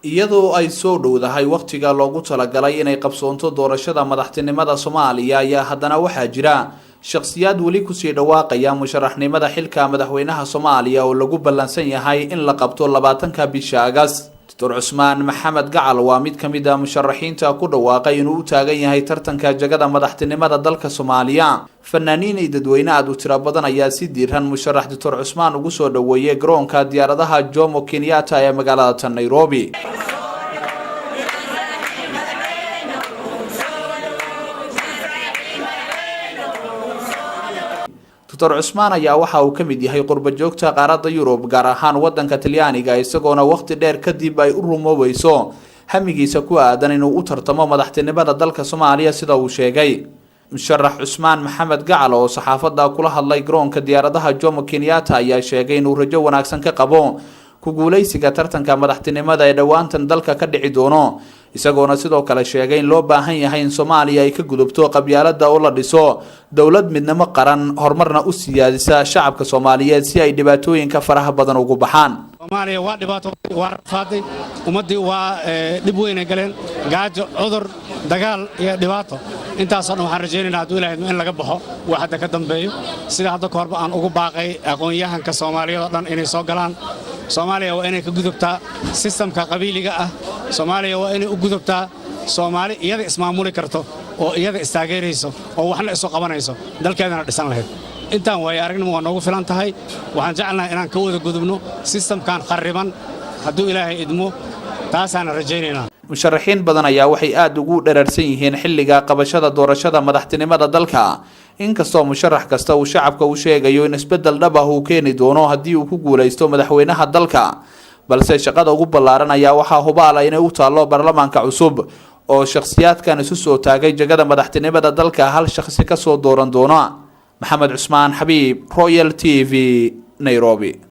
iyadoo ay soo dhowdahay waqtiga loogu talagalay inay qabsoonto doorashada madaxtinimada Soomaaliya ayaa haddana waxaa jira shakhsiyaad wali ku sii dhawaaqaya musharaxnimada xilka madaxweynaha Soomaaliya oo lagu ballansan yahay in la qabto 20ka bisha August. Dr. Cusmaan Maxamed Gacal waa mid kamid ah musharaxiinta ku dhawaaqay inuu u taagan yahay tartanka jagada madaxtinimada dalka Soomaaliya. fanaaniin dadweyne aad u tiro badan ayaa si diiran musharax Dr. Cusmaan ugu soo dhaweeyay garoonka diyaaradaha Jomo Kenyatta ee magaalada Nairobi. Dr. Cusmaan ayaa waxa uu kamid yahay qurba joogta qaaradda Yurub gaar ahaan wadanka Talyaaniga isagoona waqti dheer kadib ay u rumowayso hamigiisa ku aadan inuu u tartamo madaxtinimada dalka Soomaaliya sida uu sheegay. musharax Cusmaan Maxamed Gacal oo saxaafadda kula hadlay garoonka diyaaradaha Jomo Kenyatta ayaa sheegay inuu rajo wanaagsan ka qabo ku guuleysiga tartanka madaxtinimada ee dhawaantan dalka ka dhici doono isagoona sidoo kale sheegay in loo baahan yahay in Soomaaliya ay ka gudubto qabyaaladda oo la dhiso dawlad midnimo qaran horumarna u siyaadisa shacabka Soomaaliyeed si ay dhibaatooyinka faraha badan ugu baxaan. Soomaaliya waa dhibaato waa faaday ummadii waa dib weyn galeen gaajo cudur dagaal iyo dhibaato intaas oo waxaan rajaynaynaa hadduu Ilaahay in laga baxo waxa hadda ka dambeeyo sida hadda koorba aan ugu baaqay aqoon-yahanka Soomaaliyeed oo dhan inay soo galaan. Soomaaliya waa inay ka gudubtaa systemka qabiiliga ah. Soomaaliya waa inay u gudubtaa Soomaali iyada ismaamuli karto oo iyada istaageerayso oo waxna isu qabanayso dalkeedana dhisan lahayd. intaan way aragnimo waa noogu filan tahay waxaan jecelnahay inaan ka wada gudubno systemkan qariban hadduu Ilaahay idmo taasaan rajaynaynaa. musharaxiin badan ayaa waxay aad ugu dherarsan yihiin xilliga qabashada doorashada madaxtinimada dalka inkastoo musharax kasta uu shacabka u sheegayo in isbedel dhab ah uu keeni doono haddii uu ku guuleysto madaxweynaha dalka balse shaqada ugu ballaaran ayaa waxaa hubaal ah inay u taalo baarlamaanka cusub oo shakhsiyaadkan isu soo taagay jagada madaxtinimada dalka hal shakhsi ka soo dooran doona. Maxamed Cusmaan Xabiib Royal TV Nairobi.